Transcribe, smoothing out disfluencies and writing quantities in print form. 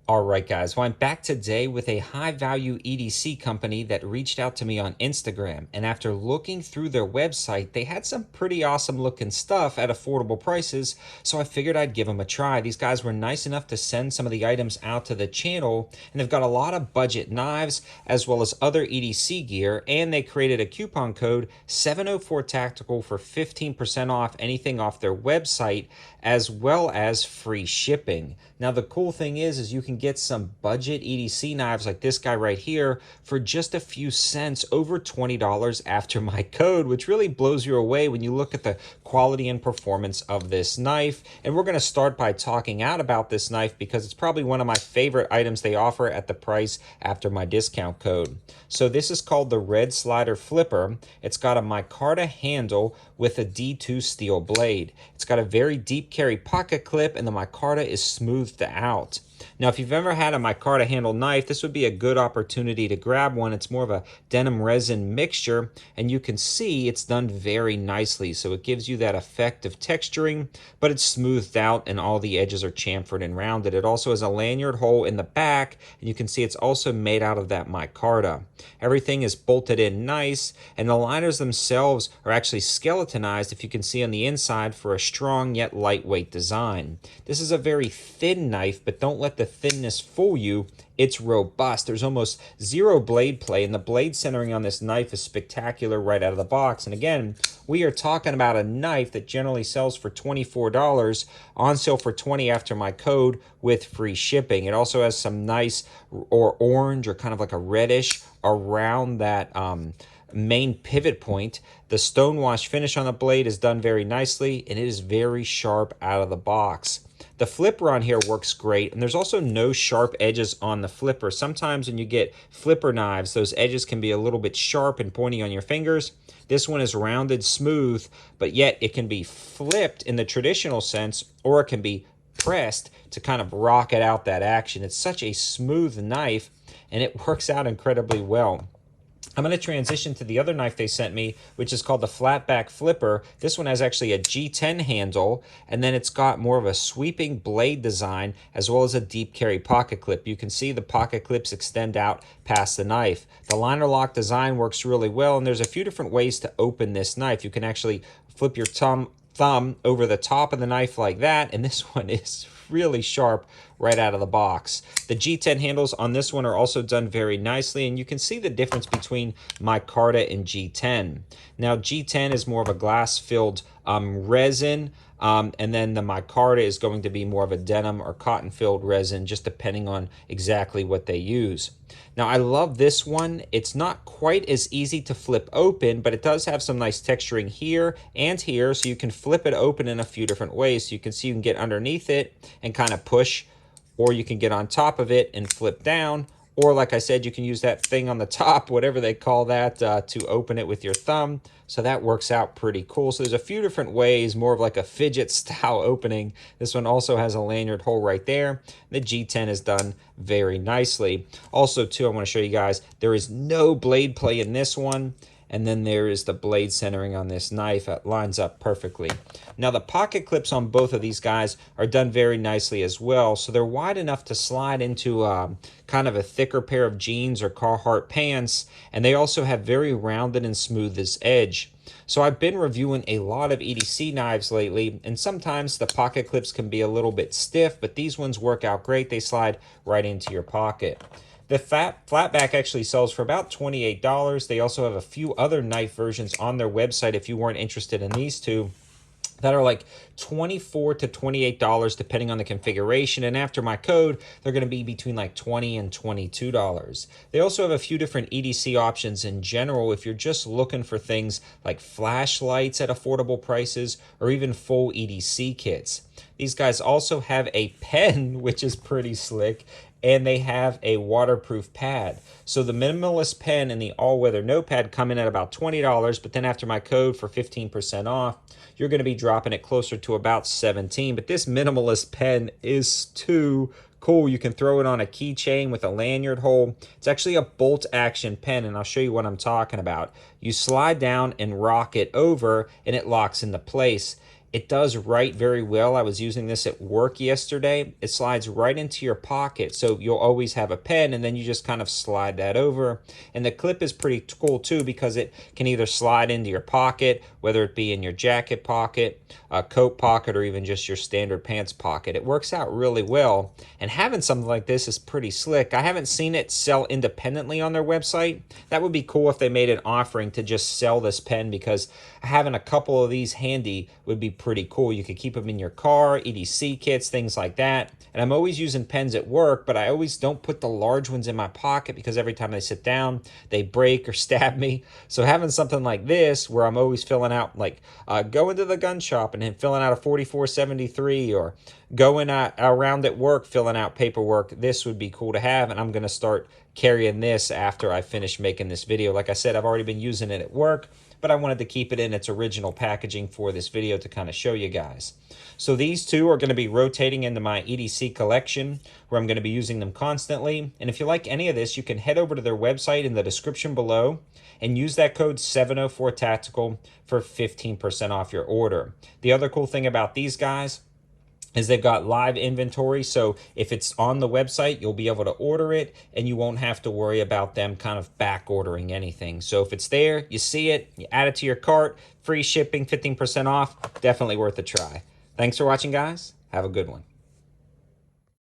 All right, guys. Well, I'm back today with a high value EDC company that reached out to me on Instagram. And after looking through their website, they had some pretty awesome looking stuff at affordable prices. So I figured I'd give them a try. These guys were nice enough to send some of the items out to the channel. And they've got a lot of budget knives as well as other EDC gear. And they created a coupon code 704 Tactical for 15% off anything off their website, as well as free shipping. Now, the cool thing is you can get some budget EDC knives like this guy right here for just a few cents, over $20 after my code, which really blows you away when you look at the quality and performance of this knife. And we're going to start by talking out about this knife because it's probably one of my favorite items they offer at the price after my discount code. So this is called the Red Slider Flipper. It's got a micarta handle with a D2 steel blade. It's got a very deep carry pocket clip and the micarta is smoothed out. Now, if you've ever had a micarta handle knife, this would be a good opportunity to grab one. It's more of a denim resin mixture, and you can see it's done very nicely. So it gives you that effect of texturing, but it's smoothed out and all the edges are chamfered and rounded. It also has a lanyard hole in the back, and you can see it's also made out of that micarta. Everything is bolted in nice, and the liners themselves are actually skeletonized, if you can see on the inside, for a strong yet lightweight design. This is a very thin knife, but don't let the thinness fool you. It's robust. There's almost zero blade play, and the blade centering on this knife is spectacular right out of the box. And again, we are talking about a knife that generally sells for $24, on sale for $20 after my code with free shipping. It also has some nice or orange or kind of like a reddish around that main pivot point. The stonewash finish on the blade is done very nicely, and it is very sharp out of the box. The flipper on here works great, and there's also no sharp edges on the flipper. Sometimes when you get flipper knives, those edges can be a little bit sharp and pointy on your fingers. This one is rounded, smooth, but yet it can be flipped in the traditional sense, or it can be pressed to kind of rocket out that action. It's such a smooth knife, and it works out incredibly well. I'm going to transition to the other knife they sent me, which is called the Flatback Flipper. This one has actually a G10 handle, and then it's got more of a sweeping blade design, as well as a deep carry pocket clip. You can see the pocket clips extend out past the knife. The liner lock design works really well, and there's a few different ways to open this knife. You can actually flip your thumb over the top of the knife like that, and this one is really sharp right out of the box. The G10 handles on this one are also done very nicely, and you can see the difference between micarta and G10. Now, G10 is more of a glass-filled resin, and then the micarta is going to be more of a denim or cotton-filled resin, just depending on exactly what they use. Now, I love this one. It's not quite as easy to flip open, but it does have some nice texturing here and here, so you can flip it open in a few different ways. So you can see you can get underneath it and kind of push, or you can get on top of it and flip down, or like I said, you can use that thing on the top, whatever they call that, to open it with your thumb. So that works out pretty cool. So there's a few different ways, more of like a fidget style opening. This one also has a lanyard hole right there. The G10 is done very nicely. Also, too, I want to show you guys, there is no blade play in this one. And then there is the blade centering on this knife. It lines up perfectly. Now, the pocket clips on both of these guys are done very nicely as well. So they're wide enough to slide into kind of a thicker pair of jeans or Carhartt pants. And they also have very rounded and smooth edge. So I've been reviewing a lot of EDC knives lately, and sometimes the pocket clips can be a little bit stiff, but these ones work out great. They slide right into your pocket. The flatback actually sells for about $28. They also have a few other knife versions on their website if you weren't interested in these two, that are like $24 to $28 depending on the configuration, and after my code they're going to be between like $20 and $22. They also have a few different EDC options in general if you're just looking for things like flashlights at affordable prices or even full EDC kits. These guys also have a pen, which is pretty slick, and they have a waterproof pad. So the minimalist pen and the all-weather notepad come in at about $20, but then after my code for 15% off, you're going to be dropping it closer to about $17. But this minimalist pen is too cool. You can throw it on a keychain with a lanyard hole. It's actually a bolt action pen, and I'll show you what I'm talking about. You slide down and rock it over, and it locks into place. It does write very well. I was using this at work yesterday. It slides right into your pocket, so you'll always have a pen, and then you just kind of slide that over. And the clip is pretty cool too, because it can either slide into your pocket, whether it be in your jacket pocket, a coat pocket, or even just your standard pants pocket. It works out really well, and having something like this is pretty slick. I haven't seen it sell independently on their website. That would be cool if they made an offering to just sell this pen, because having a couple of these handy would be pretty cool. You could keep them in your car, EDC kits, things like that. And I'm always using pens at work, but I always don't put the large ones in my pocket, because every time I sit down, they break or stab me. So having something like this, where I'm always filling out, like going to the gun shop and then filling out a 4473, or going around at work filling out paperwork, this would be cool to have. And I'm going to start carrying this after I finish making this video. Like I said, I've already been using it at work, but I wanted to keep it in its original packaging for this video to kind of show you guys. So these two are going to be rotating into my EDC collection, where I'm going to be using them constantly. And if you like any of this, you can head over to their website in the description below and use that code 704TACTICAL for 15% off your order. The other cool thing about these guys is they've got live inventory, so if it's on the website, you'll be able to order it, and you won't have to worry about them kind of back ordering anything. So if it's there, you see it, you add it to your cart, free shipping, 15% off, definitely worth a try. Thanks for watching, guys. Have a good one.